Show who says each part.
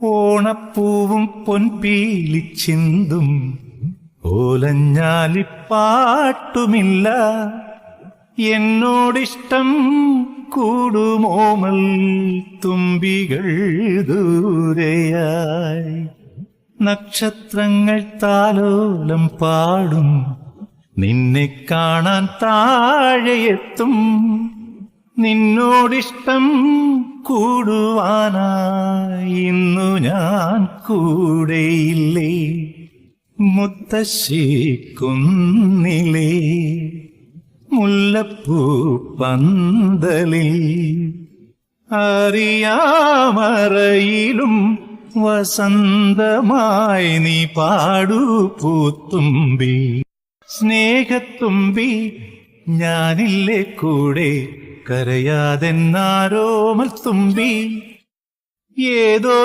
Speaker 1: ഓണപ്പൂവും പൊൻപീലിച്ചിന്തും ഓലഞ്ഞാലിപ്പാട്ടുമില്ല. എന്നോടിഷ്ടം കൂടുമോമൽ തുമ്പികൾ ദൂരെയായി. നക്ഷത്രങ്ങൾ താലോലം പാടും, നിന്നെ കാണാൻ താഴെയെത്തും. നിന്നോടിഷ്ടം കൂടുവാനായി ഇന്നു ഞാൻ കൂടെയില്ലേ. മുത്തശ്ശി കുന്നിലേ മുല്ലപ്പൂ പന്തലിൽ അറിയാമറയിലും വസന്തമായി നീ പാടൂ പൂത്തുമ്പി. സ്നേഹത്തുമ്പി ഞാനില്ലേ കൂടെ, കരയാതെന്നാരോമൽ തുമ്പി. ഏതോ